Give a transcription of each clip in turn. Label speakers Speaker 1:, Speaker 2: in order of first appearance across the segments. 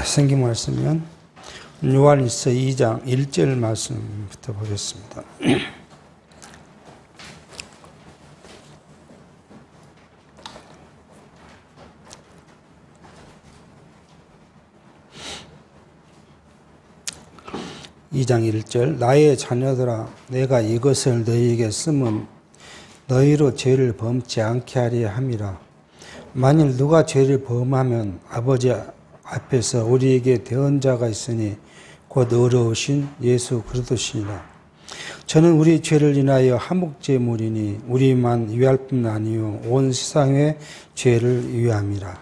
Speaker 1: 성경 말씀은 요한일서 2장 1절 말씀부터 보겠습니다. (2장 1절) 나의 자녀들아 내가 이것을 너희에게 쓰면 너희로 죄를 범치 않게 하려 함이라. 만일 누가 죄를 범하면 아버지 앞에서 우리에게 대언자가 있으니 곧 의로우신 예수 그리스도시니라. 저는 우리 죄를 인하여 화목제물이니 우리만 위할 뿐 아니요 온 세상의 죄를 위함이라.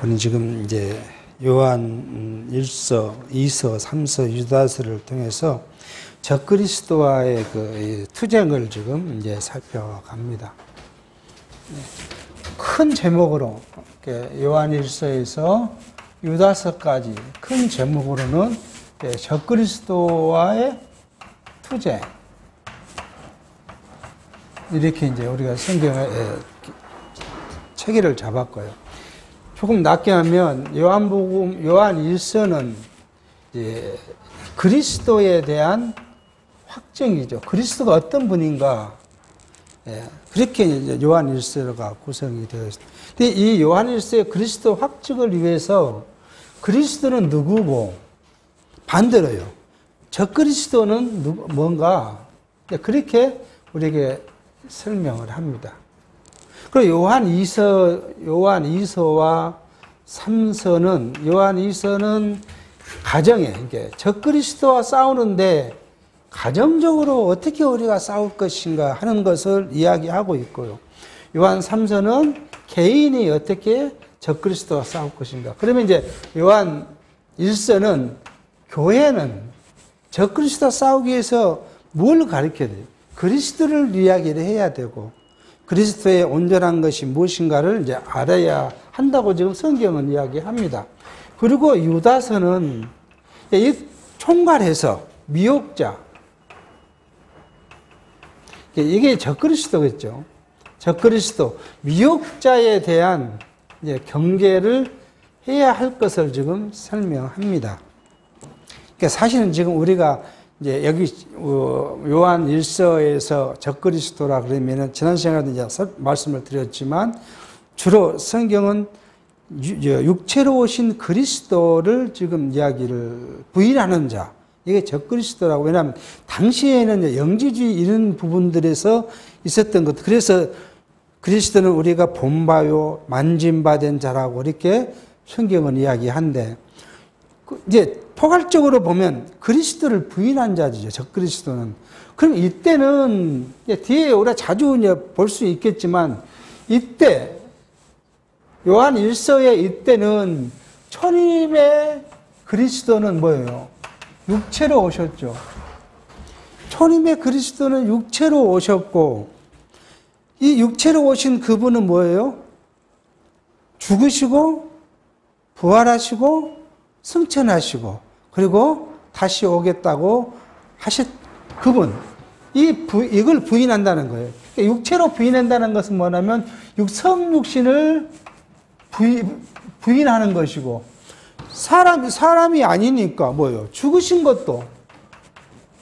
Speaker 1: 우리는 지금 이제 요한 1서, 2서, 3서, 유다서를 통해서 적그리스도와의 그 투쟁을 지금 이제 살펴갑니다. 큰 제목으로 요한 1서에서 유다서까지 큰 제목으로는 적그리스도와의 투쟁, 이렇게 이제 우리가 성경의 체계를 잡았고요. 조금 낮게 하면 요한복음, 요한 1서는 그리스도에 대한 확증이죠. 그리스도가 어떤 분인가. 그렇게 이제 요한 1서가 구성이 되어 있습니다. 근데 이 요한 1서의 그리스도 확증을 위해서 그리스도는 누구고 반대로요. 적그리스도는 뭔가 그렇게 우리에게 설명을 합니다. 그리고 요한 2서와 3서는 요한 2서는 가정에 이게 적그리스도와 싸우는데 가정적으로 어떻게 우리가 싸울 것인가 하는 것을 이야기하고 있고요. 요한 3서는 개인이 어떻게 적그리스도와 싸울 것인가. 그러면 이제 요한 1서는 교회는 적그리스도와 싸우기 위해서 뭘 가르쳐야 돼요? 그리스도를 이야기를 해야 되고 그리스도의 온전한 것이 무엇인가를 이제 알아야 한다고 지금 성경은 이야기합니다. 그리고 유다서는 이 총괄해서 미혹자, 이게 적그리스도겠죠. 적그리스도, 미혹자에 대한 이제 경계를 해야 할 것을 지금 설명합니다. 그러니까 사실은 지금 우리가 이제 여기 요한 1서에서 적그리스도라 그러면은 지난 시간에도 이제 말씀을 드렸지만 주로 성경은 육체로 오신 그리스도를 지금 이야기를 부인하는 자, 이게 적그리스도라고. 왜냐하면 당시에는 영지주의 이런 부분들에서 있었던 것. 그래서 그리스도는 우리가 본바요 만짐바된 자라고 이렇게 성경은 이야기한데, 이제 포괄적으로 보면 그리스도를 부인한 자죠. 적그리스도는. 그럼 이때는 뒤에 우리가 자주 볼 수 있겠지만 이때 요한 1서의 이때는 초림의 그리스도는 뭐예요? 육체로 오셨죠. 초림의 그리스도는 육체로 오셨고, 이 육체로 오신 그분은 뭐예요? 죽으시고 부활하시고 승천하시고 그리고 다시 오겠다고 하셨 그분. 이걸 부인한다는 거예요. 육체로 부인한다는 것은 뭐냐면 성육신을 부인하는 것이고, 사람이 아니니까 뭐예요? 죽으신 것도,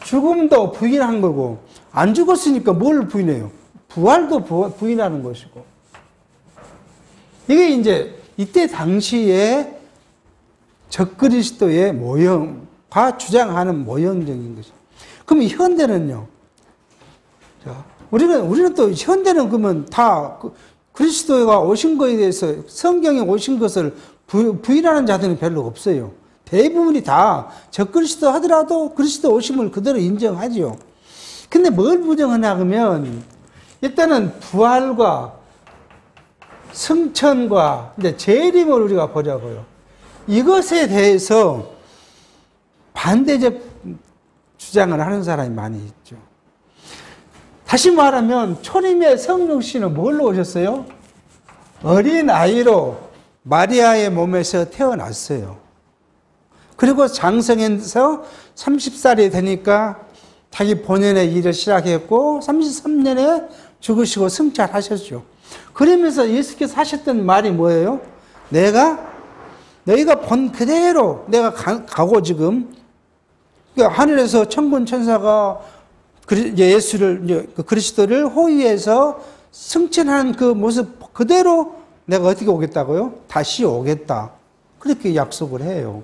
Speaker 1: 죽음도 부인한 거고, 안 죽었으니까 뭘 부인해요? 부활도 부인하는 것이고. 이게 이제 이때 당시에 적그리스도의 모형과 주장하는 모형적인 것이죠. 그럼 현대는요? 자, 우리는 또 현대는 그러면 다 그리스도가 오신 것에 대해서 성경에 오신 것을 부인하는 자들은 별로 없어요. 대부분이 다 적그리스도 하더라도 그리스도 오심을 그대로 인정하죠. 근데 뭘 부정하냐 그러면 일단은 부활과 승천과 이제 재림을 우리가 보자고요. 이것에 대해서 반대적 주장을 하는 사람이 많이 있죠. 다시 말하면 초림의 성육신은 뭘로 오셨어요? 어린 아이로 마리아의 몸에서 태어났어요. 그리고 장성해서 30살이 되니까 자기 본연의 일을 시작했고 33년에 죽으시고 승천하셨죠. 그러면서 예수께서 하셨던 말이 뭐예요? 내가 너희가 본 그대로 내가 가고 지금 그러니까 하늘에서 천군 천사가 예수를 그리스도를 호위해서 승천하는 그 모습 그대로 내가 어떻게 오겠다고요? 다시 오겠다. 그렇게 약속을 해요.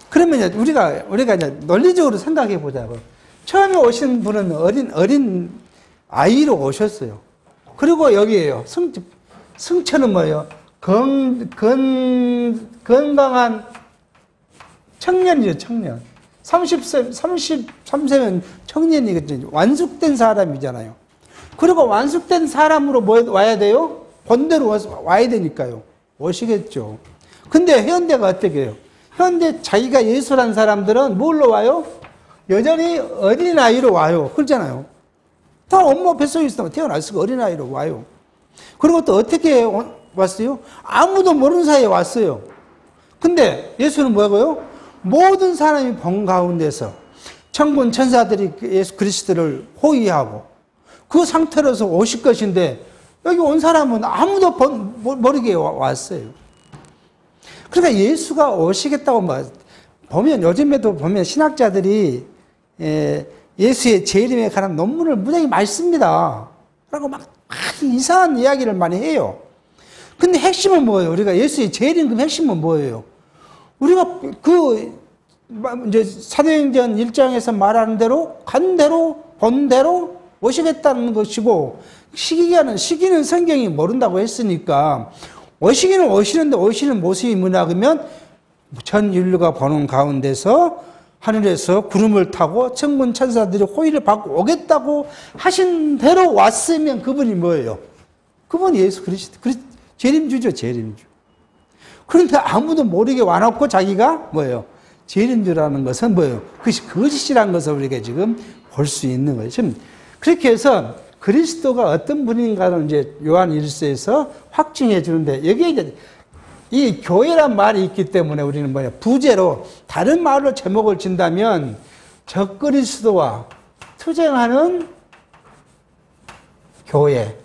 Speaker 1: 그러면 우리가 이제 논리적으로 생각해 보자고. 처음에 오신 분은 어린 아이로 오셨어요. 그리고 여기에요. 승천은 뭐예요? 건강한 청년이죠, 청년. 33세면 청년이거든요. 완숙된 사람이잖아요. 그리고 완숙된 사람으로 와야 돼요? 본대로 와야 되니까요. 오시겠죠. 근데 현대가 어떻게 해요? 현대 자기가 예수란 사람들은 뭘로 와요? 여전히 어린아이로 와요. 그렇잖아요. 다 엄마 뱃속에 있으면 태어났으니까 어린아이로 와요. 그리고 또 어떻게 왔어요? 아무도 모르는 사이에 왔어요. 근데 예수는 뭐고요? 모든 사람이 본 가운데서 천군 천사들이 예수 그리스도를 호위하고 그 상태로서 오실 것인데 여기 온 사람은 아무도 모르게 왔어요. 그러니까 예수가 오시겠다고 보면 요즘에도 보면 신학자들이 예수의 재림에 관한 논문을 무지하게 많이 씁니다. 그리고 막 이상한 이야기를 많이 해요. 근데 핵심은 뭐예요? 우리가 예수의 재림의 핵심은 뭐예요? 우리가 이제 사도행전 1장에서 말하는 대로 간 대로 본 대로 오시겠다는 것이고 시기는 성경이 모른다고 했으니까 오시기는 오시는데 오시는 모습이 뭐냐 그러면 전 인류가 보는 가운데서 하늘에서 구름을 타고 천군 천사들이 호의를 받고 오겠다고 하신 대로 왔으면 그분이 뭐예요? 그분이 예수 그리스도 재림주죠, 재림주. 그런데 아무도 모르게 와놓고 자기가 뭐예요? 재림주라는 것은 뭐예요? 그것이 거짓이라는 것을 우리가 지금 볼 수 있는 거예요. 지금 그렇게 해서 그리스도가 어떤 분인가를 이제 요한 1서에서 확증해 주는데 여기에 이제 이 교회란 말이 있기 때문에 우리는 뭐예요? 부제로 다른 말로 제목을 진다면 적그리스도와 투쟁하는 교회.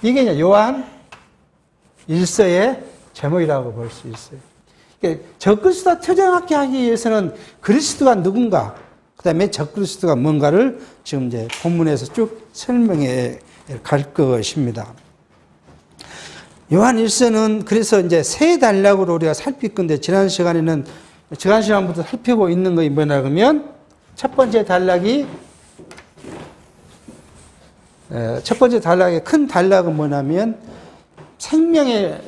Speaker 1: 이게 이제 요한 1서의 제목이라고 볼 수 있어요. 적그리스도와 투쟁하게 하기 위해서는 그리스도가 누군가, 그 다음에 적그리스도가 뭔가를 지금 이제 본문에서 쭉 설명해 갈 것입니다. 요한 1서는 그래서 이제 세 단락으로 우리가 살필 건데, 지난 시간부터 살피고 있는 것이 뭐냐 그러면, 첫 번째 단락의 큰 단락은 뭐냐면, 생명의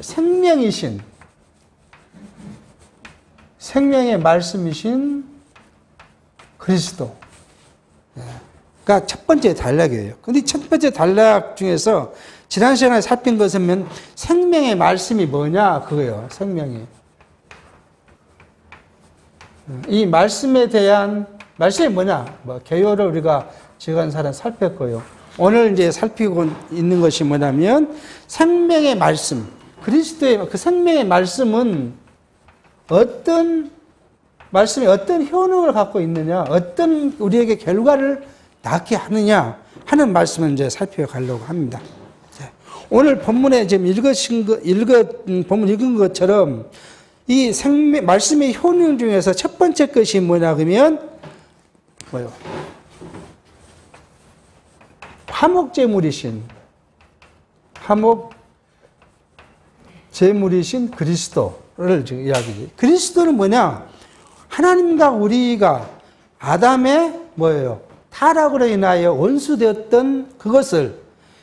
Speaker 1: 말씀이신 그리스도. 그러니까 첫 번째 단락이에요. 근데 첫 번째 단락 중에서 지난 시간에 살핀 것은 생명의 말씀이 뭐냐 그거예요. 생명이. 이 말씀에 대한 말씀이 뭐냐? 개요를 우리가 지간사는 살폈고요. 오늘 이제 살피고 있는 것이 뭐냐면 생명의 말씀. 그리스도의 그 생명의 말씀은 어떤 말씀이 어떤 효능을 갖고 있느냐, 어떤 우리에게 결과를 낳게 하느냐 하는 말씀을 이제 살펴가려고 합니다. 오늘 본문에 지금 본문 읽은 것처럼 이 말씀의 효능 중에서 첫 번째 것이 뭐냐 그러면 뭐요? 화목제물이신 그리스도를 지금 이야기해요. 그리스도는 뭐냐? 하나님과 우리가 아담의 뭐예요? 타락으로 인하여 원수되었던 그것을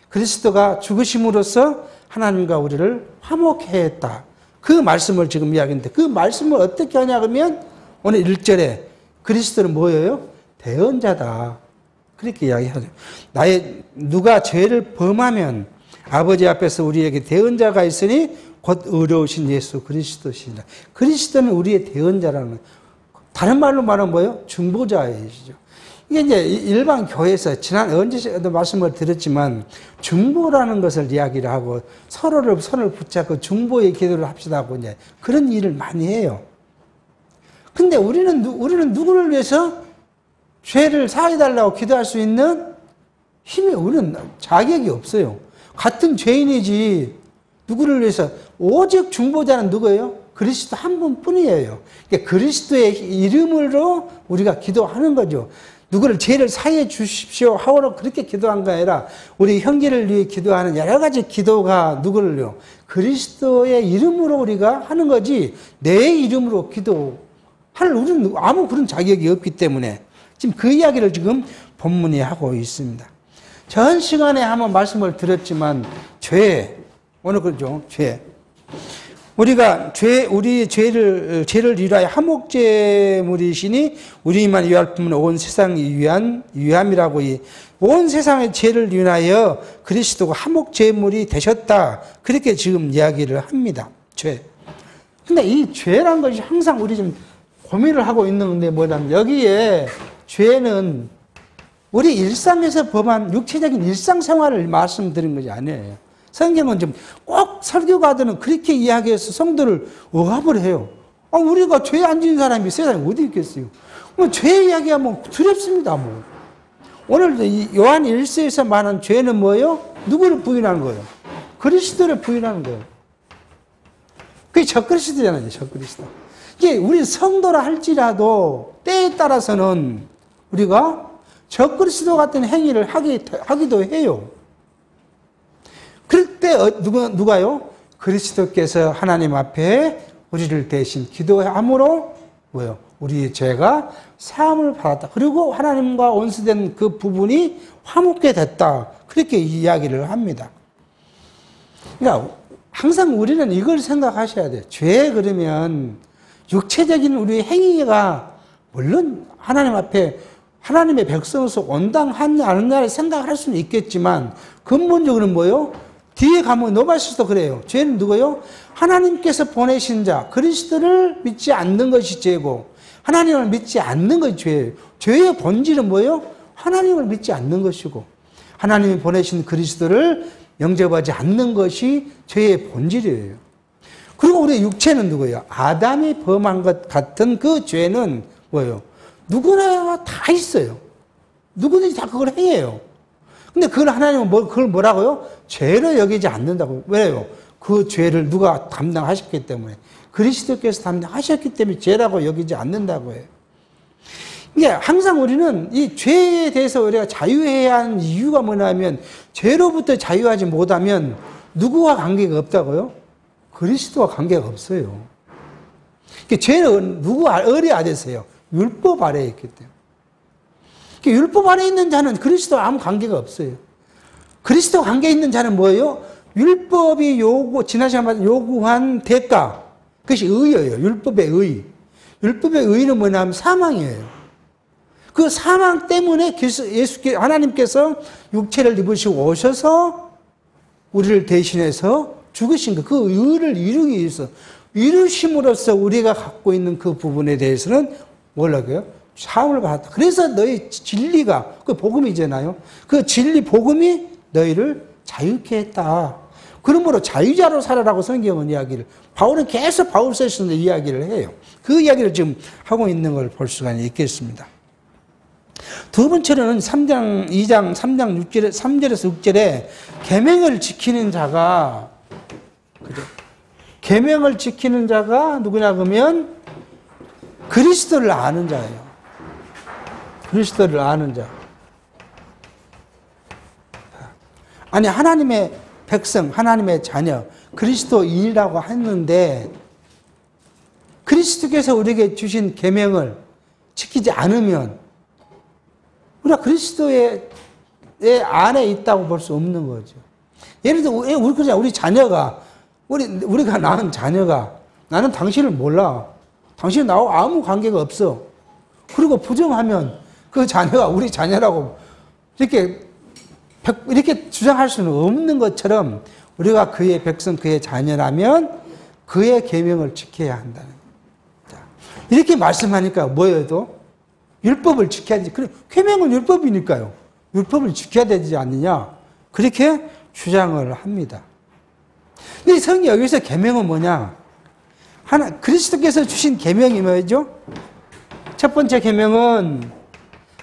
Speaker 1: 그리스도가 죽으심으로써 하나님과 우리를 화목해 했다. 그 말씀을 지금 이야기하는데 그 말씀을 어떻게 하냐 그러면 오늘 1절에 그리스도는 뭐예요? 대언자다. 그렇게 이야기하죠. 누가 죄를 범하면 아버지 앞에서 우리에게 대언자가 있으니 곧 의로우신 예수 그리스도시다. 그리스도는 우리의 대언자라는, 다른 말로 말하면 뭐예요? 중보자이시죠. 이게 이제 일반 교회에서 언제도 말씀을 드렸지만 중보라는 것을 이야기를 하고 서로를 손을 붙잡고 중보의 기도를 합시다 하고 이제 그런 일을 많이 해요. 근데 우리는 누구를 위해서 죄를 사해달라고 기도할 수 있는 힘이 우리는 자격이 없어요. 같은 죄인이지 누구를 위해서? 오직 중보자는 누구예요? 그리스도 한 분뿐이에요. 그러니까 그리스도의 이름으로 우리가 기도하는 거죠. 누구를 죄를 사해 주십시오 하고 그렇게 기도한 게 아니라 우리 형제를 위해 기도하는 여러 가지 기도가 누구를요? 그리스도의 이름으로 우리가 하는 거지 내 이름으로 기도할 우리는 아무 그런 자격이 없기 때문에 지금 그 이야기를 지금 본문이 하고 있습니다. 전 시간에 한번 말씀을 드렸지만 오늘 그러죠. 우리가 우리 죄를 위하여 화목제물이시니 우리만 위할 뿐만 온 세상을 위함이라고 온 세상의 죄를 위하여 그리스도가 화목제물이 되셨다. 그렇게 지금 이야기를 합니다. 근데 이 죄란 것이 항상 우리 좀 고민을 하고 있는 건데 뭐냐면 여기에 죄는 우리 일상에서 범한 육체적인 일상생활을 말씀드린 것이 아니에요. 성경은 좀 꼭 설교가들은 그렇게 이야기해서 성도를 억압을 해요. 우리가 죄에 안 지은 사람이 세상에 어디 있겠어요? 죄 이야기하면 두렵습니다. 오늘 요한 1서에서 말하는 죄는 뭐예요? 누구를 부인하는 거예요? 그리스도를 부인하는 거예요. 그게 적그리스도잖아요. 적그리스도. 이게 우리 성도라 할지라도 때에 따라서는 우리가 적그리스도 같은 행위를 하기도 해요. 그럴 때 누가요? 그리스도께서 하나님 앞에 우리를 대신 기도함으로 뭐요? 우리의 죄가 사함을 받았다. 그리고 하나님과 원수된 그 부분이 화목게 됐다. 그렇게 이야기를 합니다. 그러니까 항상 우리는 이걸 생각하셔야 돼요. 죄 그러면 육체적인 우리 행위가 물론 하나님 앞에 하나님의 백성으로서 온당하냐 아니냐를 생각할 수는 있겠지만 근본적으로는 뭐예요? 뒤에 가면 노바시스도 그래요. 죄는 누구요? 하나님께서 보내신 자 그리스도를 믿지 않는 것이 죄고 하나님을 믿지 않는 것이 죄예요. 죄의 본질은 뭐예요? 하나님을 믿지 않는 것이고 하나님이 보내신 그리스도를 영접하지 않는 것이 죄의 본질이에요. 그리고 우리 육체는 누구예요? 아담이 범한 것 같은 그 죄는 뭐예요? 누구나 다 있어요. 누구든지 다 그걸 행해요. 근데 그걸 하나님은 그걸 뭐라고요? 죄로 여기지 않는다고. 왜요? 그 죄를 누가 담당하셨기 때문에. 그리스도께서 담당하셨기 때문에 죄라고 여기지 않는다고 해요. 이게 항상 우리는 이 죄에 대해서 우리가 자유해야 하는 이유가 뭐냐면 죄로부터 자유하지 못하면 누구와 관계가 없다고요? 그리스도와 관계가 없어요. 죄는 누구 어리 아래서요? 율법 아래에 있기 때문에. 율법 아래에 있는 자는 그리스도와 아무 관계가 없어요. 그리스도 관계 있는 자는 뭐예요? 율법이 지난 시간에 요구한 대가. 그것이 의예요. 율법의 의. 율법의 의는 뭐냐면 사망이에요. 그 사망 때문에 하나님께서 육체를 입으시고 오셔서 우리를 대신해서 죽으신 그 의를 이루기 위해서 이루심으로써 우리가 갖고 있는 그 부분에 대해서는 뭐라고요? 사함을 받았다. 그래서 너희 진리가 그 복음이잖아요. 그 진리 복음이 너희를 자유케 했다. 그러므로 자유자로 살아라고 성경은 이야기를 바울은 계속 바울서에서 이야기를 해요. 그 이야기를 지금 하고 있는 걸 볼 수가 있겠습니다. 두 번째로는 3장 3절에서 6절에 계명을 지키는 자가 그죠? 계명을 지키는 자가 누구냐 그러면 그리스도를 아는 자예요. 그리스도를 아는 자. 아니 하나님의 백성, 하나님의 자녀, 그리스도인이라고 했는데 그리스도께서 우리에게 주신 계명을 지키지 않으면 우리가 그리스도의 안에 있다고 볼 수 없는 거죠. 예를 들어 우리 자녀가 우리가 낳은 자녀가 나는 당신을 몰라. 당신은 나와 아무 관계가 없어. 그리고 부정하면 그 자녀가 우리 자녀라고 이렇게 주장할 수는 없는 것처럼 우리가 그의 백성, 그의 자녀라면 그의 계명을 지켜야 한다는 거예요. 이렇게 말씀하니까 뭐예요? 율법을 지켜야 되지. 계명은 율법이니까요. 율법을 지켜야 되지 않느냐? 그렇게 주장을 합니다. 근데 성경 여기서 계명은 뭐냐? 그리스도께서 주신 계명이 뭐죠? 첫 번째 계명은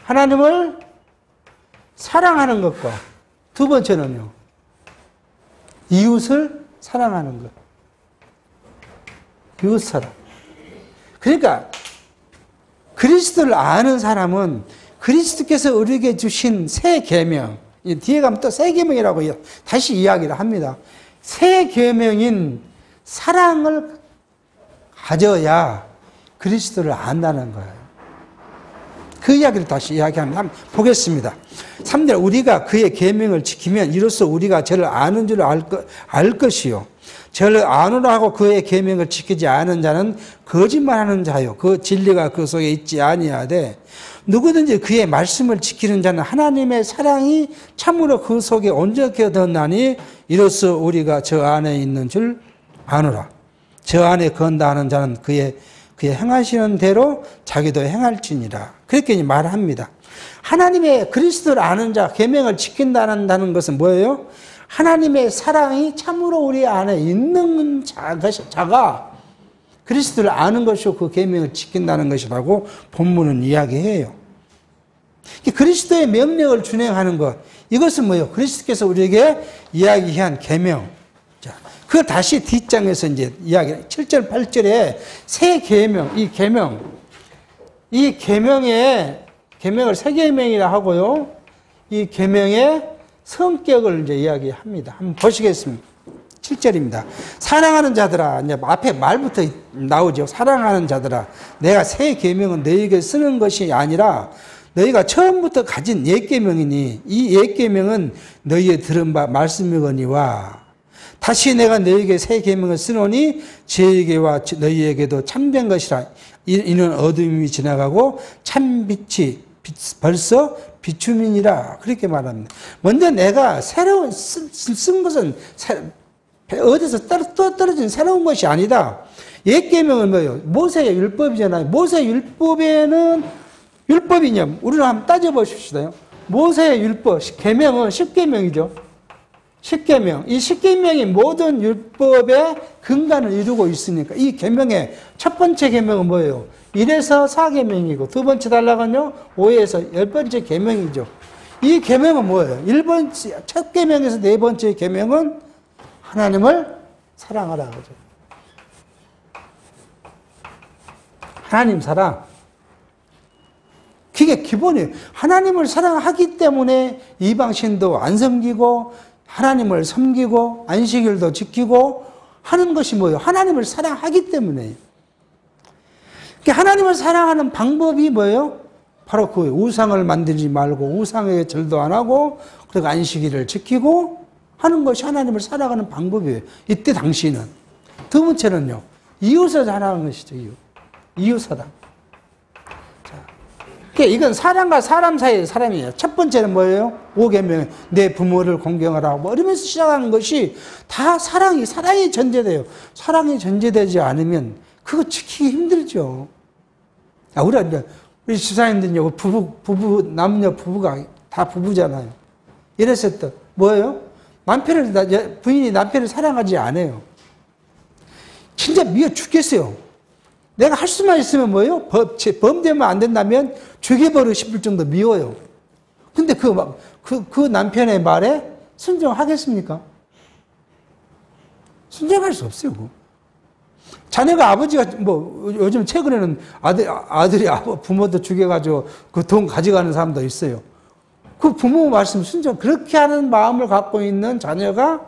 Speaker 1: 하나님을 사랑하는 것과 두 번째는요. 이웃을 사랑하는 것. 이웃 사랑. 그러니까 그리스도를 아는 사람은 그리스도께서 우리에게 주신 새 계명, 뒤에 가면 또 새 계명이라고 다시 이야기를 합니다. 새 계명인 사랑을 가져야 그리스도를 안다는 거예요. 그 이야기를 다시 이야기합니다. 한번 보겠습니다. 3절 우리가 그의 계명을 지키면 이로써 우리가 저를 아는 줄 알 것이요. 저를 아노라 하고 그의 계명을 지키지 않은 자는 거짓말하는 자요. 그 진리가 그 속에 있지 아니하되 누구든지 그의 말씀을 지키는 자는 하나님의 사랑이 참으로 그 속에 온전히 얻었나니 이로써 우리가 저 안에 있는 줄 아노라. 저 안에 건다하는 자는 그의 행하시는 대로 자기도 행할지니라. 그렇게 말합니다. 하나님의 그리스도를 아는 자, 계명을 지킨다는 것은 뭐예요? 하나님의 사랑이 참으로 우리 안에 있는 자가 그리스도를 아는 것이고 그 계명을 지킨다는 것이라고 본문은 이야기해요. 그리스도의 명령을 준행하는 것, 이것은 뭐예요? 그리스도께서 우리에게 이야기한 계명. 자, 그걸 다시 뒷장에서 이제 이야기, 7절, 8절에 새 계명, 이 계명을 새 계명이라 하고요. 이 계명의 성격을 이제 이야기합니다. 한번 보시겠습니다. 7절입니다. 사랑하는 자들아, 이제 앞에 말부터 나오죠. 사랑하는 자들아, 내가 새 계명은 너희에게 쓰는 것이 아니라 너희가 처음부터 가진 옛 계명이니 이 옛 계명은 너희의 들은 바 말씀이거니와 다시 내가 너희에게 새 계명을 쓰노니 저에게와 너희에게도 참된 것이라. 이는 어둠이 지나가고 참빛이 벌써 비추민이라. 그렇게 말합니다. 먼저 내가 새로운 쓴 것은 어디서 떨어진 새로운 것이 아니다. 옛 계명은 뭐예요? 모세의 율법이잖아요. 모세의 율법에는 율법이냐? 우리는 한번 따져보십시다. 모세의 율법, 계명은 10계명이죠. 10계명. 이 10계명이 모든 율법의 근간을 이루고 있으니까 이 계명의 첫 번째 계명은 뭐예요? 1에서 4계명이고 두 번째 단락은요 5에서 10번째 계명이죠. 이 계명은 뭐예요? 첫 계명에서 네 번째 계명은 하나님을 사랑하라 그러죠. 하나님 사랑. 그게 기본이에요. 하나님을 사랑하기 때문에 이방신도 안 섬기고 하나님을 섬기고 안식일도 지키고 하는 것이 뭐예요? 하나님을 사랑하기 때문에. 하나님을 사랑하는 방법이 뭐예요? 바로 그 우상을 만들지 말고 우상에게 절도 안 하고 그리고 안식일을 지키고 하는 것이 하나님을 사랑하는 방법이에요. 이때 당시는. 두 번째는요. 이웃을 사랑하는 것이죠. 이웃 사랑. 이건 사람과 사람 사이의 사람이에요. 첫 번째는 뭐예요? 5계명, 내 부모를 공경하라. 뭐 이러면서 시작하는 것이 다 사랑이 전제돼요. 사랑이 전제되지 않으면 그거 지키기 힘들죠. 우리 집사님들요, 남녀 부부가 다 부부잖아요. 이랬을 때 뭐예요? 부인이 남편을 사랑하지 않아요. 진짜 미워 죽겠어요. 내가 할 수만 있으면 뭐예요? 범되면 안 된다면 죽여버리고 싶을 정도 미워요. 근데 그 남편의 말에 순종하겠습니까? 순종할 수 없어요. 자녀가 아버지가 요즘 최근에는 아들이 부모도 죽여가지고 그 돈 가져가는 사람도 있어요. 그 부모 말씀 순종, 그렇게 하는 마음을 갖고 있는 자녀가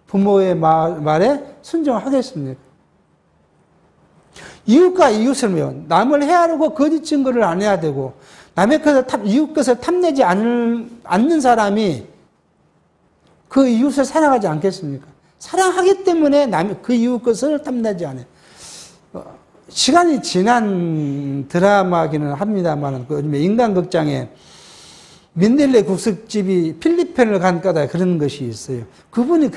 Speaker 1: 부모의 말에 순종하겠습니까? 이웃과 이웃을 남을 해하려고 거짓 증거를 안 해야 되고 남의 이웃 것을 탐내지 않는 사람이 그 이웃을 사랑하지 않겠습니까? 사랑하기 때문에 그 이웃 것을 탐내지 않아요. 시간이 지난 드라마기는 합니다만 인간극장에 민델레 국수집이 필리핀을 간 까다 그런 것이 있어요. 그분이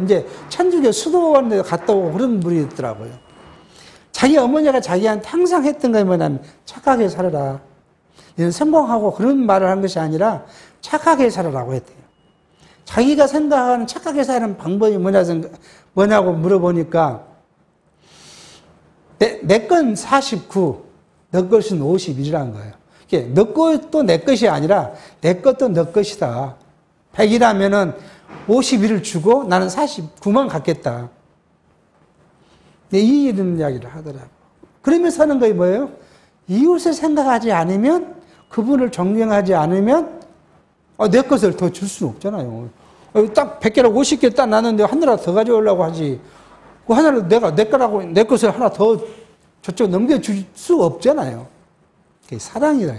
Speaker 1: 이제 천주교 수도원에 갔다 오고 그런 분이 있더라고요. 자기 어머니가 자기한테 항상 했던 게 뭐냐면 착하게 살아라. 성공하고 그런 말을 한 것이 아니라 착하게 살아라고 했대요. 자기가 생각하는 착하게 사는 방법이 뭐냐고 물어보니까 내 건 49, 너 것은 51이라는 거예요. 너 것도 내 것이 아니라 내 것도 너 것이다. 100이라면은 51을 주고 나는 49만 갖겠다. 이런 이야기를 하더라고. 그러면서 하는 거이 뭐예요? 이웃을 생각하지 않으면, 그분을 존경하지 않으면, 내 것을 더 줄 수는 없잖아요. 딱 100개라고 50개 딱 나는데 하나라도 더 가져오려고 하지. 그 하나를 내 것을 하나 더 저쪽 넘겨줄 수 없잖아요. 그게 사랑이다.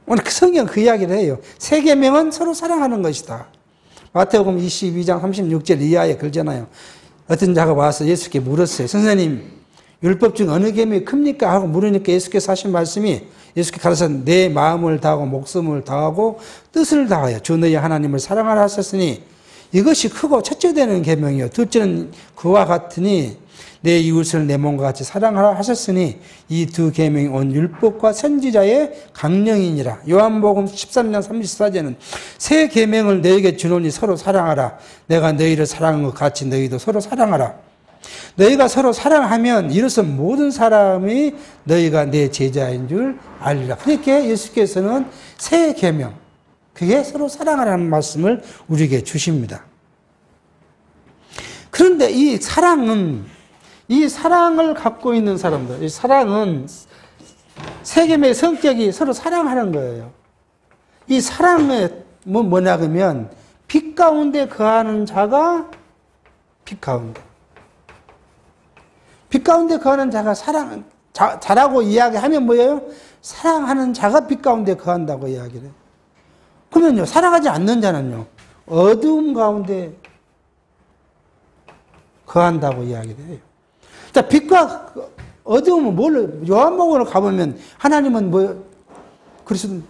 Speaker 1: 오늘 성경 그 이야기를 해요. 세 계명은 서로 사랑하는 것이다. 마태복음 22장 36절 이하에 그러잖아요. 어떤 자가 와서 예수께 물었어요. 선생님, 율법 중 어느 계명이 큽니까? 하고 물으니까 예수께서 하신 말씀이, 예수께서 가르쳐서 내 마음을 다하고 목숨을 다하고 뜻을 다하여 주 너희 하나님을 사랑하라 하셨으니 이것이 크고 첫째 되는 계명이요. 둘째는 그와 같으니 내 이웃을 내 몸과 같이 사랑하라 하셨으니 이 두 계명이 온 율법과 선지자의 강령이니라. 요한복음 13장 34절은 새 계명을 너에게 주노니 서로 사랑하라. 내가 너희를 사랑한 것 같이 너희도 서로 사랑하라. 너희가 서로 사랑하면 이로써 모든 사람이 너희가 내 제자인 줄 알리라. 그렇게 예수께서는 새 계명, 그게 서로 사랑하라는 말씀을 우리에게 주십니다. 그런데 이 사랑을 갖고 있는 사람들, 이 사랑은 세 계명의 성격이 서로 사랑하는 거예요. 이 사랑은 뭐냐 그러면 빛 가운데 거하는 자가 빛 가운데 거하는 자가 자라고 이야기하면 뭐예요? 사랑하는 자가 빛 가운데 거한다고 이야기를 해요. 그러면요, 사랑하지 않는 자는요, 어두움 가운데 거한다고 이야기를 해요. 자, 빛과 어두움은 뭘로, 요한복음으로 가보면 하나님은 그리스도는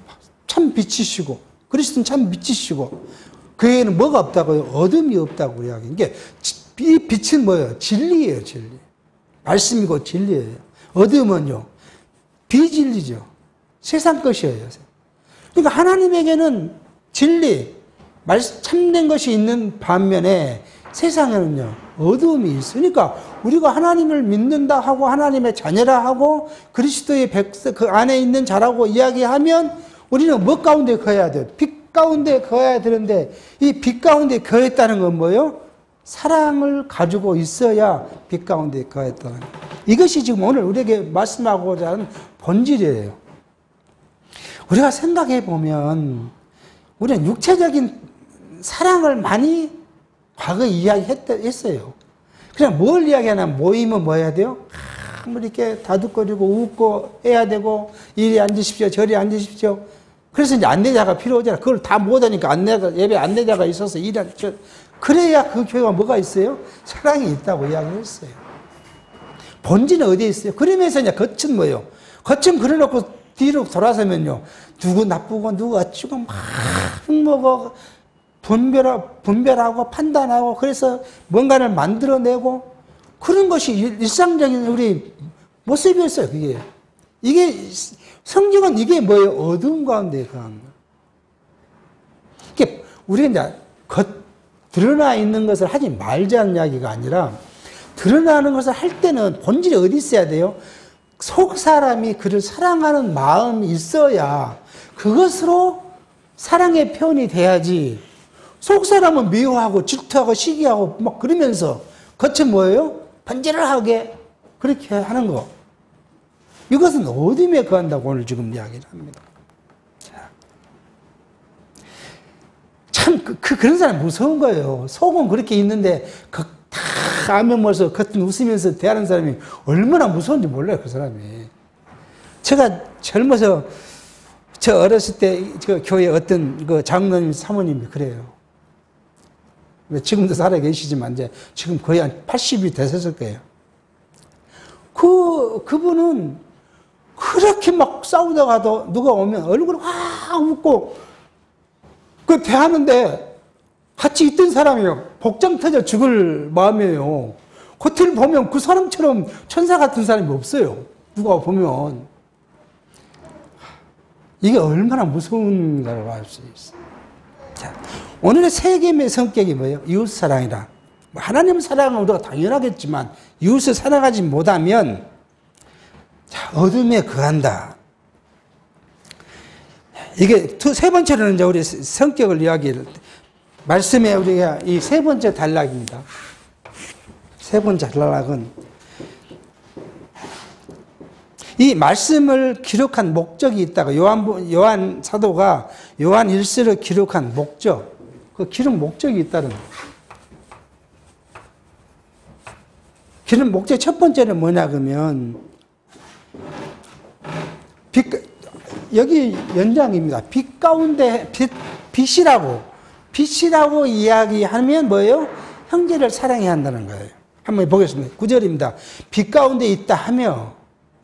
Speaker 1: 참 빛이시고, 그리스도는 참 빛이시고, 그에는 뭐가 없다고요? 어둠이 없다고 이야기해요. 이게, 이 빛은 뭐예요? 진리예요, 진리. 말씀이고 진리예요. 어둠은요, 비진리죠. 세상 것이에요. 그러니까 하나님에게는 진리, 참된 것이 있는 반면에 세상에는요, 어두움이 있으니까 우리가 하나님을 믿는다 하고 하나님의 자녀라 하고 그리스도의 그 안에 있는 자라고 이야기하면 우리는 뭐 가운데 거해야 돼요? 빛 가운데 거해야 되는데 이 빛 가운데 거했다는 건 뭐예요? 사랑을 가지고 있어야 빛 가운데 거했다는 거예요. 이것이 지금 오늘 우리에게 말씀하고자 하는 본질이에요. 우리가 생각해 보면 우리는 육체적인 사랑을 많이 과거에 이야기했어요. 그냥 뭘 이야기하냐면 모이면 뭐 해야 돼요? 뭐 이렇게 다독거리고 웃고 해야 되고 이리 앉으십시오 저리 앉으십시오. 그래서 이제 안내자가 필요하잖아. 그걸 다 못하니까 예배 안내자가 있어서 그래야 그 교회가 뭐가 있어요? 사랑이 있다고 이야기했어요. 본질은 어디에 있어요? 그러면서 이제 겉은 뭐예요? 겉은 그려놓고 뒤로 돌아서면요, 누구 나쁘고 누구 어찌고 막 흑먹어 분별하고 판단하고 그래서 뭔가를 만들어내고 그런 것이 일상적인 우리 모습이었어요. 이게 성경은 이게 뭐예요? 어두운 가운데 거한 거. 이게 우리가 이제 드러나 있는 것을 하지 말자는 이야기가 아니라 드러나는 것을 할 때는 본질이 어디 있어야 돼요? 속 사람이 그를 사랑하는 마음이 있어야 그것으로 사랑의 표현이 돼야지. 속 사람은 미워하고 질투하고 시기하고 막 그러면서 겉은 뭐예요? 번지르하게 그렇게 하는 거. 이것은 어둠에 거한다고 오늘 지금 이야기를 합니다. 참 그런 사람 무서운 거예요. 속은 그렇게 있는데 다 안면 멀서 겉은 웃으면서 대하는 사람이 얼마나 무서운지 몰라요. 그 사람이. 제가 젊어서 저 어렸을 때 저 교회 어떤 그 장로님 사모님이 그래요. 지금도 살아 계시지만 이제 지금 거의 한 80이 되셨을 거예요. 그분은 그렇게 막 싸우다가도 누가 오면 얼굴을 확 웃고 그 대하는데 같이 있던 사람이요. 복장 터져 죽을 마음이에요. 겉을 보면 그 사람처럼 천사 같은 사람이 없어요. 누가 보면. 이게 얼마나 무서운가를 알 수 있어요. 자, 오늘의 세 계명의 성격이 뭐예요? 이웃 사랑이라. 하나님 사랑은 우리가 당연하겠지만 이웃을 사랑하지 못하면 자, 어둠에 거한다. 이게 세 번째로는 이제 우리 말씀에 우리가 이 세 번째 단락입니다. 세 번째 단락은 이 말씀을 기록한 목적이 있다고 요한 사도가 요한 일서를 기록한 목적, 그 기록 목적이 있다는 거예요. 기록 목적 첫 번째는 뭐냐 그러면 여기 연장입니다. 빛 가운데 빛이라고 이야기하면 뭐예요? 형제를 사랑해야 한다는 거예요. 한번 보겠습니다. 9절입니다. 빛 가운데 있다 하며,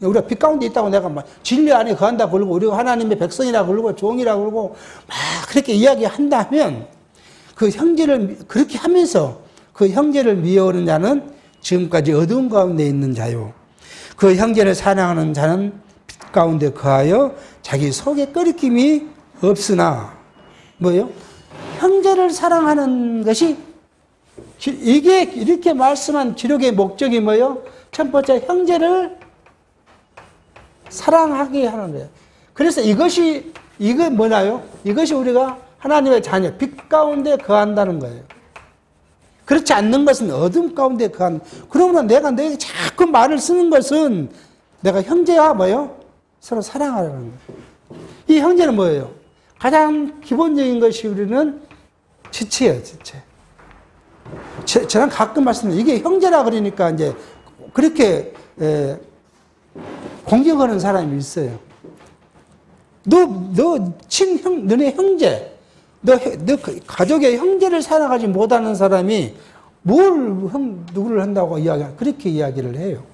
Speaker 1: 우리가 빛 가운데 있다고 내가 막 진리 안에 거한다 그러고 우리가 하나님의 백성이라 그러고 종이라 그러고 막 그렇게 이야기한다 하면 그 형제를 그렇게 하면서 그 형제를 미워하는 자는 지금까지 어두운 가운데 있는 자요. 그 형제를 사랑하는 자는 빛 가운데 거하여 자기 속에 끓임이 없으나 뭐예요? 형제를 사랑하는 것이 이게 이렇게 말씀한 기록의 목적이 뭐예요? 첫 번째 형제를 사랑하게 하는 거예요. 그래서 이거 뭐나요? 이것이 우리가 하나님의 자녀, 빛 가운데 거한다는 거예요. 그렇지 않는 것은 어둠 가운데 거한. 그러면 내가 너에게 자꾸 말을 쓰는 것은 내가 형제와 뭐예요? 서로 사랑하라는 거예요. 이 형제는 뭐예요? 가장 기본적인 것이 우리는 지체예요, 지체. 저는 가끔 말씀드려요. 이게 형제라 그러니까 이제 그렇게 공격하는 사람이 있어요. 너네 형제, 너 가족의 형제를 사랑하지 못하는 사람이 누구를 한다고 그렇게 이야기를 해요.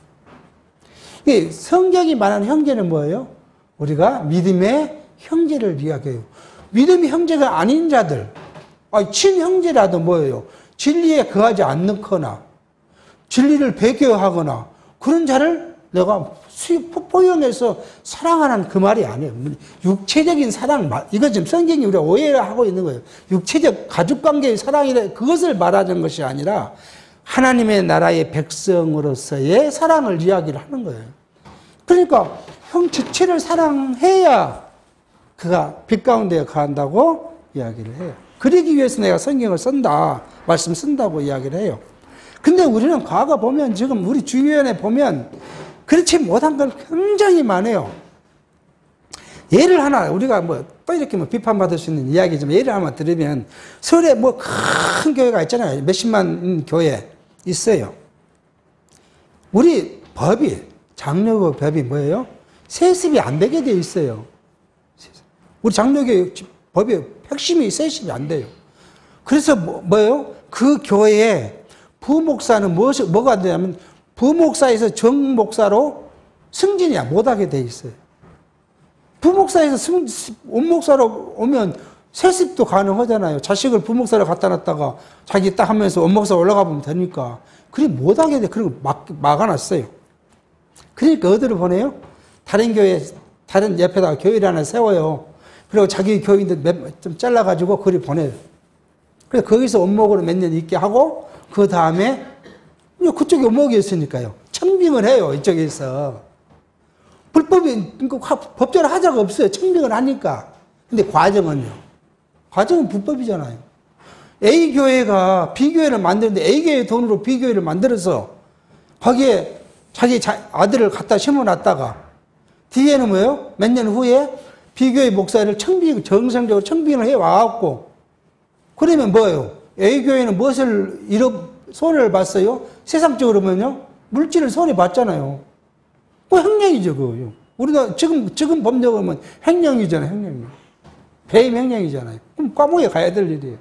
Speaker 1: 성경이 말하는 형제는 뭐예요? 우리가 믿음의 형제를 이야기해요. 믿음의 형제가 아닌 자들, 친형제라도 뭐예요? 진리에 거하지 않거나, 진리를 배교하거나, 그런 자를 내가 포용해서 사랑하는 그 말이 아니에요. 육체적인 사랑, 이거 지금 성경이 우리가 오해하고 있는 거예요. 육체적 가족관계의 사랑이라 그것을 말하는 것이 아니라 하나님의 나라의 백성으로서의 사랑을 이야기를 하는 거예요. 그러니까 형 지체를 사랑해야 그가 빛 가운데 거한다고 이야기를 해요. 그러기 위해서 내가 성경을 쓴다, 말씀 쓴다고 이야기를 해요. 근데 우리는 과거 보면 지금 우리 주위에 보면 그렇지 못한 걸 굉장히 많아요. 예를 하나, 우리가 또 이렇게 비판받을 수 있는 이야기지만 예를 하나 들으면 서울에 큰 교회가 있잖아요. 몇십만 교회 있어요. 우리 장로교 법이 뭐예요? 세습이 안 되게 돼 있어요. 우리 장로교 법이 핵심이 세습이 안 돼요. 그래서 뭐예요? 그 교회에 부목사는 뭐가 안 되냐면 부목사에서 정목사로 승진이 못하게 돼 있어요. 부목사에서 원목사로 오면 세습도 가능하잖아요. 자식을 부목사로 갖다 놨다가 자기 딱 하면서 원목사 올라가 보면 되니까. 그게 못하게 돼. 그리고 막아놨어요. 그러니까 어디로 보내요? 다른 옆에다가 교회를 하나 세워요. 그리고 자기 교인들 좀 잘라가지고 그리 보내요. 그래서 거기서 원목으로 몇 년 있게 하고 그 다음에 그쪽에 원목이 있으니까요. 청빙을 해요. 이쪽에서. 불법이, 법대로 하자가 없어요. 청빙을 하니까. 근데 과정은요. 과정은 불법이잖아요. A교회가 B교회를 만드는데 A교회 돈으로 B교회를 만들어서 거기에 자기 아들을 갖다 심어놨다가 뒤에는 뭐예요? 몇 년 후에 B교회 목사를 정상적으로 청빙을 해와갖고 그러면 뭐예요? A교회는 무엇을 손해를 봤어요? 세상적으로 보면요. 물질을 손해봤잖아요. 그 횡령이죠, 그거요. 우리가 지금 법적으로 보면 횡령이잖아요, 횡령. 배임 횡령이잖아요. 그럼 감옥에 가야 될 일이에요.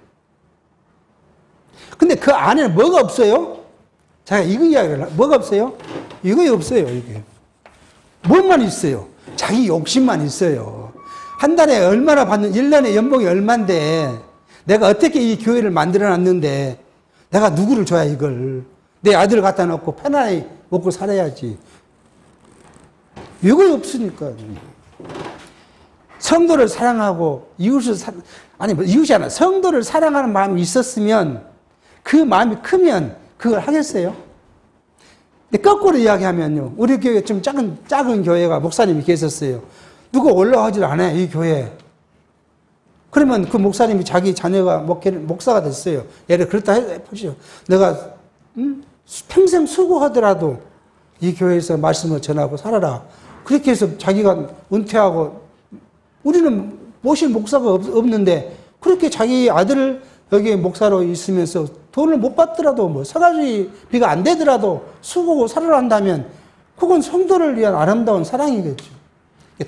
Speaker 1: 근데 그 안에는 뭐가 없어요? 자, 이거 이야기를, 뭐가 없어요? 이거 없어요, 이게. 뭐만 있어요? 자기 욕심만 있어요. 한 달에 얼마나 받는, 1년에 연봉이 얼만데, 내가 어떻게 이 교회를 만들어 놨는데, 내가 누구를 줘야 이걸. 내 아들을 갖다 놓고 편안히 먹고 살아야지. 이거 없으니까. 성도를 사랑하고, 이웃이 아니라 성도를 사랑하는 마음이 있었으면, 그 마음이 크면 그걸 하겠어요? 근데 거꾸로 이야기하면요. 우리 교회 좀 작은 교회가 목사님이 계셨어요. 누가 올라가질 않아요, 이 교회에. 그러면 그 목사님이 자기 자녀가 목사가 됐어요. 예를 그렇다 해보시죠. 내가 평생 수고하더라도 이 교회에서 말씀을 전하고 살아라. 그렇게 해서 자기가 은퇴하고 우리는 모실 목사가 없는데 그렇게 자기 아들을 여기 목사로 있으면서 돈을 못 받더라도 뭐 서가지비가 안 되더라도 수고하고 살아라 한다면 그건 성도를 위한 아름다운 사랑이겠죠.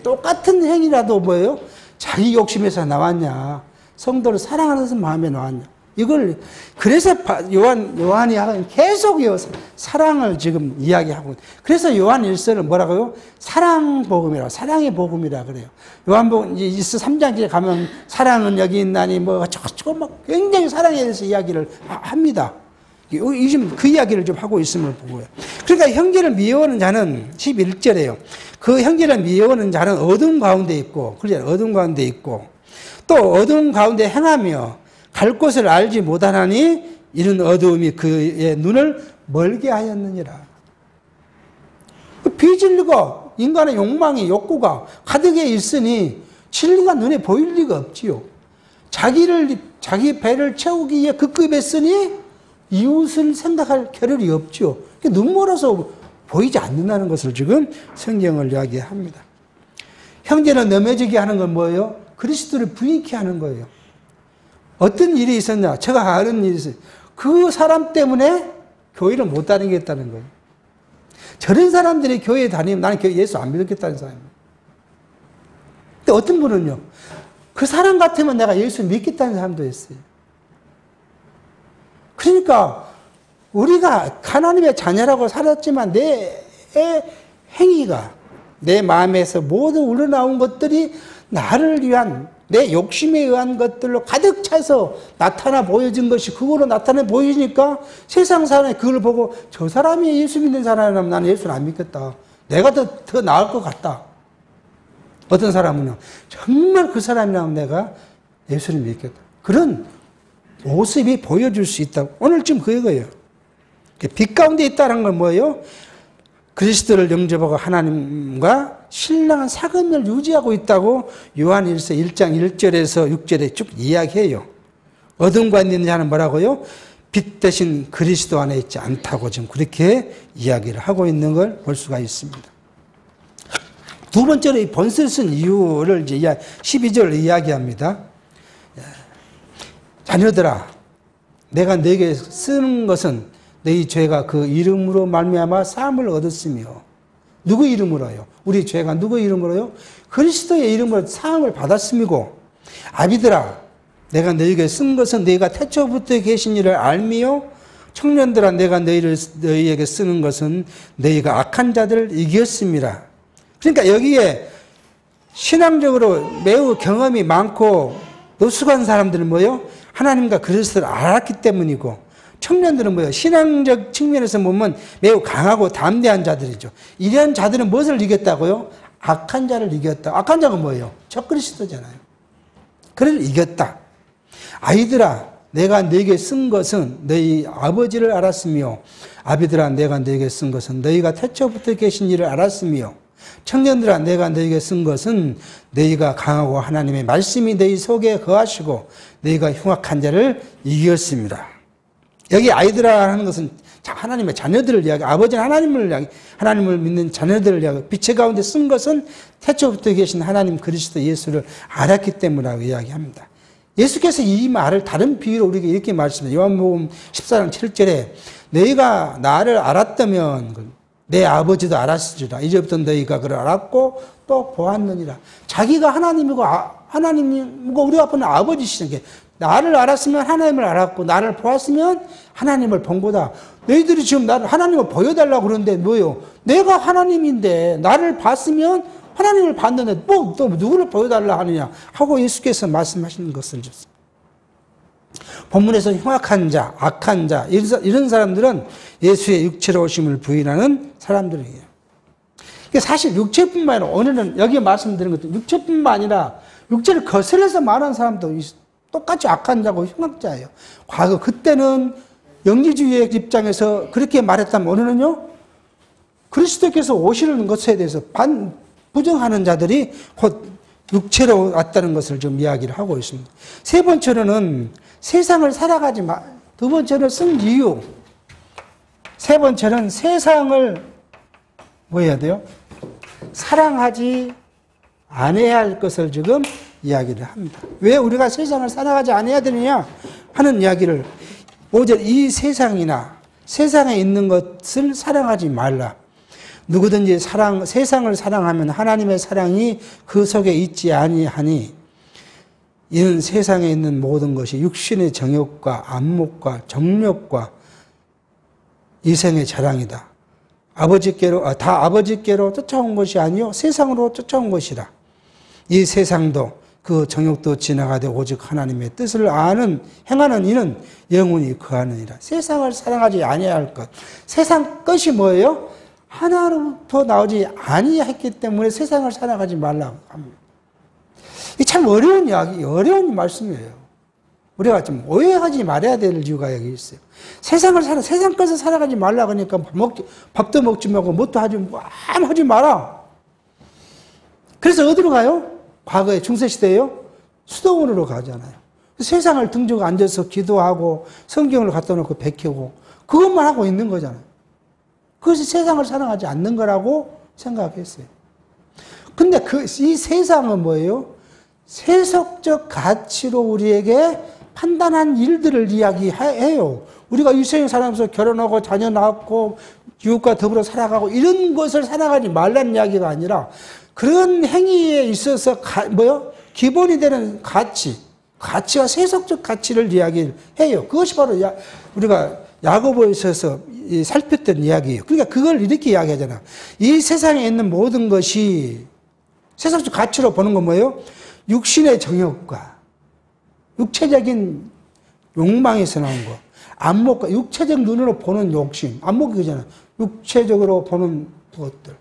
Speaker 1: 똑같은 행위라도 뭐예요? 자기 욕심에서 나왔냐? 성도를 사랑하는 마음에 나왔냐? 이걸 그래서 요한이 계속 사랑을 지금 이야기하고 그래서 요한 1서를 뭐라고요? 사랑 복음이라고 사랑의 복음이라 그래요. 요한복음 3장에 가면 사랑은 여기 있나니 뭐 저거 막 굉장히 사랑에 대해서 이야기를 합니다. 요즘 그 이야기를 좀 하고 있음을 보고요. 그러니까 형제를 미워하는 자는 11절에요. 그 형제를 미워하는 자는 어둠 가운데 있고, 그러잖아요. 어둠 가운데 있고, 또 어둠 가운데 행하며 갈 곳을 알지 못하나니 이런 어두움이 그의 눈을 멀게 하였느니라. 비진리가 인간의 욕망이 욕구가 가득해 있으니 진리가 눈에 보일 리가 없지요. 자기 배를 채우기 위해 급급했으니 이웃을 생각할 겨를이 없죠. 눈 멀어서 보이지 않는다는 것을 지금 성경을 이야기합니다. 형제는 넘어지게 하는 건 뭐예요? 그리스도를 부인케 하는 거예요. 어떤 일이 있었냐? 제가 아는 일이 있어요. 그 사람 때문에 교회를 못 다니겠다는 거예요. 저런 사람들이 교회에 다니면 나는 예수 안 믿겠다는 사람이에요. 근데 어떤 분은요. 그 사람 같으면 내가 예수 믿겠다는 사람도 있어요. 그러니까 우리가 하나님의 자녀라고 살았지만 내 행위가 내 마음에서 모두 우러나온 것들이 나를 위한 내 욕심에 의한 것들로 가득 차서 나타나 보여진 것이 그거로 나타나 보이니까 세상 사람이 그걸 보고 저 사람이 예수 믿는 사람이라면 나는 예수를 안 믿겠다. 내가 더 나을 것 같다. 어떤 사람은요. 정말 그 사람이라면 내가 예수를 믿겠다. 그런 모습이 보여줄 수 있다고. 오늘 지금 그거예요. 빛 가운데 있다는 건 뭐예요? 그리스도를 영접하고 하나님과 신랑한 사귐을 유지하고 있다고 요한일서 1장 1절에서 6절에 쭉 이야기해요. 어둠 가운데 있는 자는 뭐라고요? 빛 대신 그리스도 안에 있지 않다고 지금 그렇게 이야기를 하고 있는 걸 볼 수가 있습니다. 두 번째로 이 본서를 쓴 이유를 이제 12절을 이야기합니다. 자녀들아, 내가 너에게 쓰는 것은 너희 죄가 그 이름으로 말미암아 사함을 얻었으며. 누구 이름으로요? 우리 죄가 누구 이름으로요? 그리스도의 이름으로 사함을 받았음이고. 아비들아, 내가 너에게 쓴 것은 너희가 태초부터 계신 일을 알미요. 청년들아, 내가 너희에게 쓰는 것은 너희가 악한 자들을 이겼음이라. 그러니까 여기에 신앙적으로 매우 경험이 많고 노숙한 사람들은 뭐예요? 하나님과 그리스도를 알았기 때문이고, 청년들은 뭐예요? 신앙적 측면에서 보면 매우 강하고 담대한 자들이죠. 이런 자들은 무엇을 이겼다고요? 악한 자를 이겼다. 악한 자가 뭐예요? 적그리스도잖아요. 그를 이겼다. 아이들아, 내가 너에게 쓴 것은 너희 아버지를 알았으며, 아비들아, 내가 너에게 쓴 것은 너희가 태초부터 계신 일을 알았으며, 청년들아, 내가 너에게 쓴 것은 너희가 강하고 하나님의 말씀이 너희 속에 거하시고 너희가 흉악한 자를 이겼습니다. 여기 아이들아 하는 것은 하나님의 자녀들을 이야기, 아버지는 하나님을 믿는 자녀들을 이야기, 빛의 가운데 쓴 것은 태초부터 계신 하나님 그리스도 예수를 알았기 때문이라고 이야기합니다. 예수께서 이 말을 다른 비유로 우리에게 이렇게 말씀해요. 요한복음 14장 7절에 너희가 나를 알았다면 내 아버지도 알았으리라. 이제부터 너희가 그를 알았고 또 보았느니라. 자기가 하나님이고 하나님이고 우리 앞에는 아버지시는 게, 나를 알았으면 하나님을 알았고 나를 보았으면 하나님을 본 거다. 너희들이 지금 나를 하나님을 보여달라고 그러는데 뭐요? 내가 하나님인데 나를 봤으면 하나님을 봤는데 또 누구를 보여달라 하느냐 하고 예수께서 말씀하시는 것을 줬습니다. 본문에서 흉악한 자, 악한 자 이런 사람들은 예수의 육체로 오심을 부인하는 사람들이에요. 사실 육체뿐만 아니라 오늘은 여기 말씀드린 것도 육체뿐만 아니라 육체를 거슬려서 말하는 사람도 똑같이 악한 자고 흉악자예요. 과거 그때는 영지주의의 입장에서 그렇게 말했다면 오늘은요, 그리스도께서 오시는 것에 대해서 부정하는 자들이 곧 육체로 왔다는 것을 좀 이야기를 하고 있습니다. 세 번째로는 세상을 살아가지 마. 두 번째는 쓴 이유. 세 번째는 세상을 뭐 해야 돼요? 사랑하지 않아야 할 것을 지금 이야기를 합니다. 왜 우리가 세상을 사랑하지 않아야 되느냐 하는 이야기를 5절 이 세상이나 세상에 있는 것을 사랑하지 말라. 누구든지 세상을 사랑하면 하나님의 사랑이 그 속에 있지 아니하니 이는 세상에 있는 모든 것이 육신의 정욕과 안목과 정욕과 이생의 자랑이다. 다 아버지께로 쫓아온 것이 아니요 세상으로 쫓아온 것이라. 이 세상도 그 정욕도 지나가되 오직 하나님의 뜻을 행하는 이는 영원히 거하느니라. 세상을 사랑하지 아니해야 할 것. 세상 것이 뭐예요? 하나로부터 나오지 아니했기 때문에 세상을 사랑하지 말라고 합니다. 이게 참 어려운 이야기, 어려운 말씀이에요. 우리가 좀 오해하지 말아야 될 이유가 여기 있어요. 세상 것을 살아가지 말라 그러니까 밥도 먹지 말고 뭣도 아무 하지 마라. 그래서 어디로 가요? 과거에 중세시대에요? 수도원으로 가잖아요. 세상을 등지고 앉아서 기도하고 성경을 갖다 놓고 베끼고 그것만 하고 있는 거잖아요. 그것이 세상을 사랑하지 않는 거라고 생각했어요. 근데 이 세상은 뭐예요? 세속적 가치로 우리에게 판단한 일들을 이야기해요. 우리가 이 세상에 살아가면서 결혼하고 자녀 낳고 이웃과 더불어 살아가고 이런 것을 살아가지 말라는 이야기가 아니라 그런 행위에 있어서 기본이 되는 가치가 세속적 가치를 이야기해요. 그것이 바로 우리가 야고보에서 살폈던 이야기예요. 그러니까 그걸 이렇게 이야기하잖아. 이 세상에 있는 모든 것이 세상적 가치로 보는 건 뭐예요? 육신의 정욕과 육체적인 욕망에서 나온 거, 안목과 육체적 눈으로 보는 욕심, 안목이 그잖아. 육체적으로 보는 것들.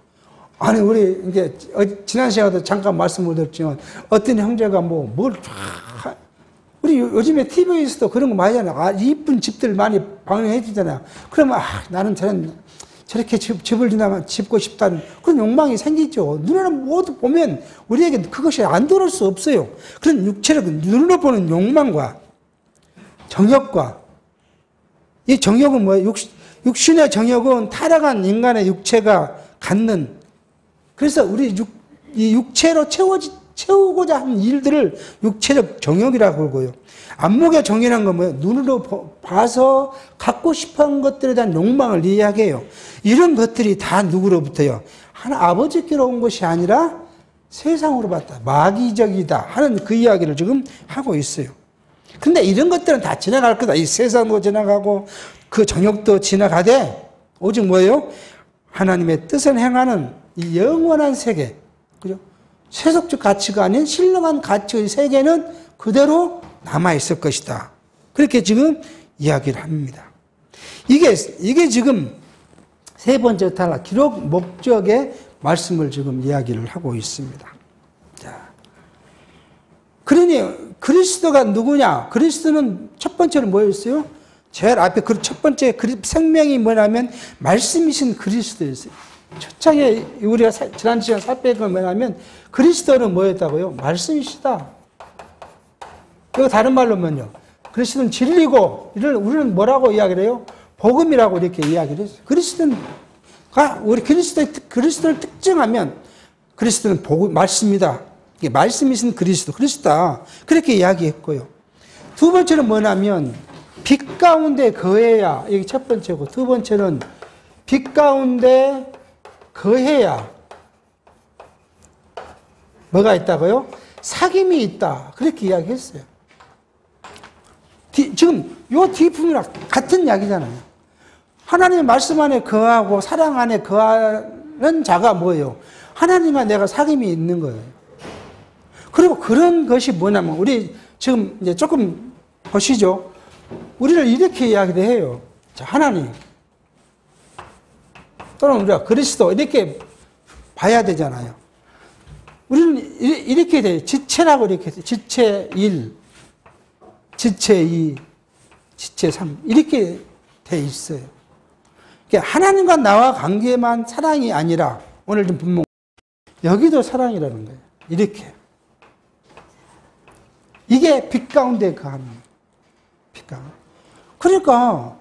Speaker 1: 아니 우리 이제 지난 시간에도 잠깐 말씀을 드렸지만 어떤 형제가 우리 요즘에 TV에서도 그런 거 많이 하잖아. 이쁜 집들 많이 방영해 주잖아요. 그러면 나는 저렇게 집을 짓고 싶다는 그런 욕망이 생기죠. 눈으로 모두 보면 우리에게 그것이 안 들어올 수 없어요. 그런 육체적 눈으로 보는 욕망과 정욕과 이 정욕은 뭐예요? 육신의 정욕은 타락한 인간의 육체가 갖는 그래서 이 육체로 채우고자 하는 일들을 육체적 정욕이라고 그러고요. 안목의 정욕이라는 건 뭐예요? 눈으로 봐서 갖고 싶은 것들에 대한 욕망을 이야기해요. 이런 것들이 다 누구로부터요? 아버지께로 온 것이 아니라 세상으로 봤다. 마귀적이다 하는 그 이야기를 지금 하고 있어요. 근데 이런 것들은 다 지나갈 거다. 이 세상도 지나가고 그 정욕도 지나가되 오직 뭐예요? 하나님의 뜻을 행하는 이 영원한 세계, 그죠? 세속적 가치가 아닌 신령한 가치의 세계는 그대로 남아있을 것이다. 그렇게 지금 이야기를 합니다. 이게 지금 세 번째 탈락, 기록 목적의 말씀을 지금 이야기를 하고 있습니다. 자, 그러니 그리스도가 누구냐? 그리스도는 첫 번째는 뭐였어요? 제일 앞에 첫 번째 생명이 뭐냐면 말씀이신 그리스도였어요. 초창에 우리가 지난 시간 살펴본 건 뭐냐면 그리스도는 뭐였다고요? 말씀이시다. 이거 다른 말로 뭐냐? 그리스도는 진리고 우리는 뭐라고 이야기를 해요? 복음이라고 이렇게 이야기를 했어요. 우리 그리스도를 특정하면 그리스도는 복음, 말씀이다. 이게 말씀이신 그리스도다. 그렇게 이야기했고요. 두 번째는 뭐냐면 빛 가운데 거해야. 이게 첫 번째고 두 번째는 빛 가운데 거해야 뭐가 있다고요? 사귐이 있다. 그렇게 이야기했어요. 지금 요 뒤품이랑 같은 이야기잖아요. 하나님의 말씀 안에 거하고 사랑 안에 거하는 자가 뭐예요? 하나님과 내가 사귐이 있는 거예요. 그리고 그런 것이 뭐냐면 우리 지금 이제 조금 보시죠. 우리를 이렇게 이야기를 해요. 자, 하나님 또는 우리가 그리스도 이렇게 봐야 되잖아요. 우리는 이렇게 돼요. 지체라고 이렇게 돼요. 지체 1, 지체 2, 지체 3 이렇게 돼 있어요. 그러니까 하나님과 나와 관계만 사랑이 아니라 오늘 좀 분명 여기도 사랑이라는 거예요. 이렇게. 이게 빛 가운데 거하는 빛 가운데. 그러니까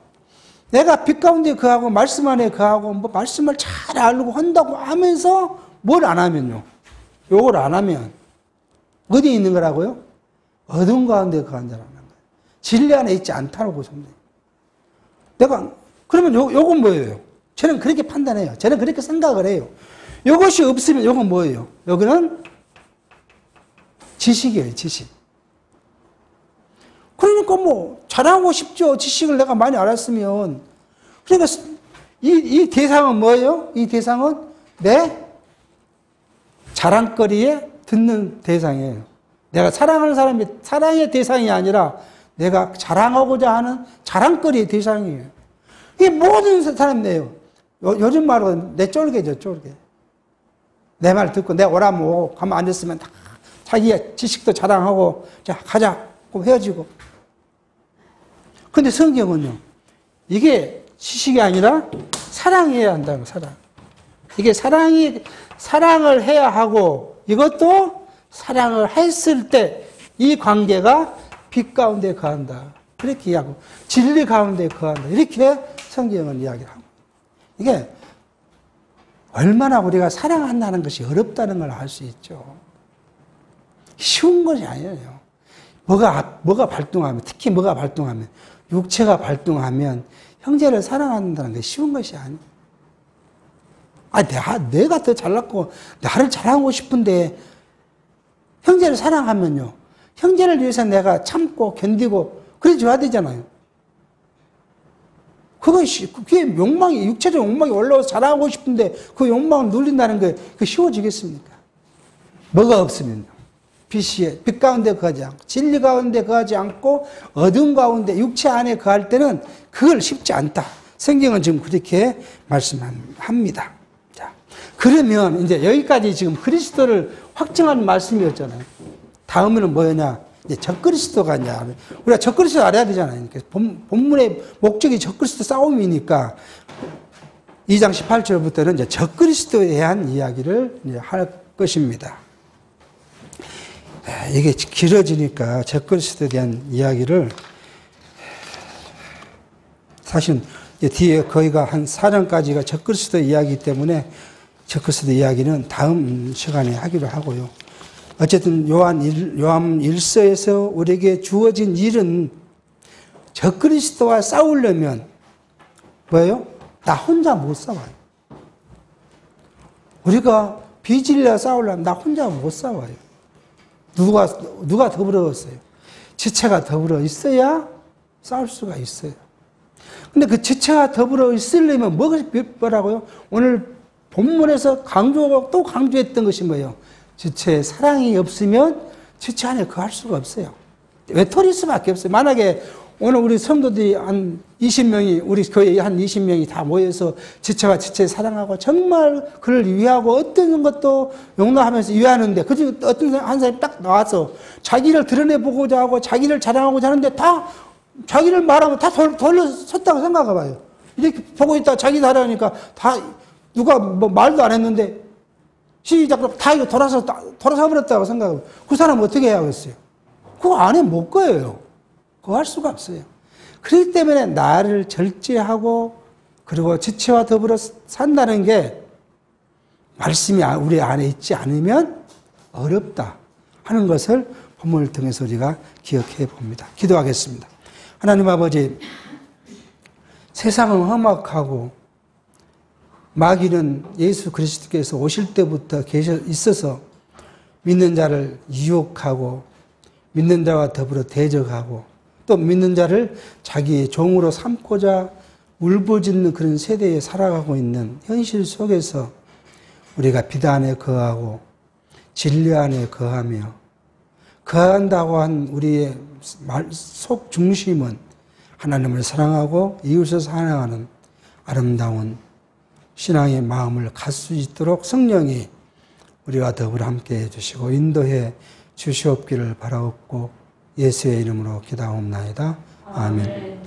Speaker 1: 내가 빛 가운데 거하고 말씀 안에 거하고 뭐 말씀을 잘 알고 한다고 하면서 뭘 안 하면요. 요걸 안 하면 어디에 있는 거라고요? 어둠 가운데 거한다라는 거예요. 진리 안에 있지 않다고 something. 내가 그러면 요건 뭐예요? 저는 그렇게 판단해요. 저는 그렇게 생각을 해요. 요것이 없으면 요건 뭐예요? 여기는 지식이에요, 지식. 그러니까 뭐 자랑하고 싶죠. 지식을 내가 많이 알았으면. 그러니까 이 대상은 뭐예요? 이 대상은 내 자랑거리에 듣는 대상이에요. 내가 사랑하는 사람이 사랑의 대상이 아니라 내가 자랑하고자 하는 자랑거리의 대상이에요. 이게 모든 사람이에요. 요즘 말은 내 쫄개죠, 쫄개. 내 말 듣고 내가 오라면 오고 가만 앉았으면 다 자기의 지식도 자랑하고 자 가자 고 헤어지고. 근데 성경은요, 이게 지식이 아니라 사랑해야 한다는 사랑. 이게 사랑을 해야 하고 이것도 사랑을 했을 때 이 관계가 빛 가운데 거한다. 그렇게 이야기하고 진리 가운데 거한다. 이렇게 성경은 이야기를 하고. 이게 얼마나 우리가 사랑한다는 것이 어렵다는 걸 알 수 있죠. 쉬운 것이 아니에요. 뭐가 발동하면, 특히 뭐가 발동하면, 육체가 발동하면 형제를 사랑한다는 게 쉬운 것이 아니에요. 내가 더 잘났고 나를 자랑하고 싶은데 형제를 사랑하면요. 형제를 위해서 내가 참고 견디고 그래 줘야 되잖아요. 그게 욕망이, 육체적 욕망이 올라와서 자랑하고 싶은데 그 욕망을 누린다는 게 쉬워지겠습니까? 뭐가 없으면요. 빛 가운데 거하지 않고, 진리 가운데 거하지 않고, 어둠 가운데, 육체 안에 거할 때는 그걸 쉽지 않다. 성경은 지금 그렇게 말씀합니다. 자, 그러면 이제 여기까지 지금 그리스도를 확증하는 말씀이었잖아요. 다음에는 뭐냐? 이제 적그리스도가 이제 우리가 적그리스도 알아야 되잖아요. 본문의 목적이 적그리스도 싸움이니까 2장 18절부터는 이제 적그리스도에 대한 이야기를 이제 할 것입니다. 이게 길어지니까 적그리스도에 대한 이야기를 사실 뒤에 거의가 한 4장까지가 적그리스도 이야기이기 때문에 적그리스도 이야기는 다음 시간에 하기로 하고요. 어쨌든 요한 1서에서 우리에게 주어진 일은 적그리스도와 싸우려면 뭐예요? 나 혼자 못 싸워요. 우리가 비질려 싸우려면 나 혼자 못 싸워요. 누가 더불어졌어요? 지체가 더불어 있어야 싸울 수가 있어요. 근데 그 지체가 더불어 있으려면 뭐라고요? 오늘 본문에서 강조하고 또 강조했던 것이 뭐예요? 지체의 사랑이 없으면 지체 안에 거할 수가 없어요. 외톨일 수밖에 없어요. 만약에 오늘 우리 성도들이 한 20명이, 우리 교회 한 20명이 다 모여서 지체와 지체 사랑하고 정말 그를 위하고 어떤 것도 용납하면서 위하는데 그중에 어떤 한 사람이 딱 나와서 자기를 드러내보고자 하고 자기를 자랑하고자 하는데 다 자기를 말하면 다 돌려섰다고 생각해 봐요. 이렇게 보고 있다가 자기 나라니까 다 누가 뭐 말도 안 했는데 시작 다 이거 돌아서 버렸다고 생각하고 그 사람은 어떻게 해야겠어요? 그거 안에 못 거예요. 그거 할 수가 없어요. 그렇기 때문에 나를 절제하고 그리고 지체와 더불어 산다는 게 말씀이 우리 안에 있지 않으면 어렵다 하는 것을 본문을 통해서 우리가 기억해 봅니다. 기도하겠습니다. 하나님 아버지, 세상은 험악하고 마귀는 예수 그리스도께서 오실 때부터 있어서 믿는 자를 유혹하고 믿는 자와 더불어 대적하고 또 믿는 자를 자기의 종으로 삼고자 울부짖는 그런 세대에 살아가고 있는 현실 속에서 우리가 빛 안에 거하고 진리 안에 거하며 거한다고 한 우리의 속 중심은 하나님을 사랑하고 이웃을 사랑하는 아름다운 신앙의 마음을 갖을 수 있도록 성령이 우리와 더불어 함께해 주시고 인도해 주시옵기를 바라옵고 예수의 이름으로 기도하옵나이다. 아멘.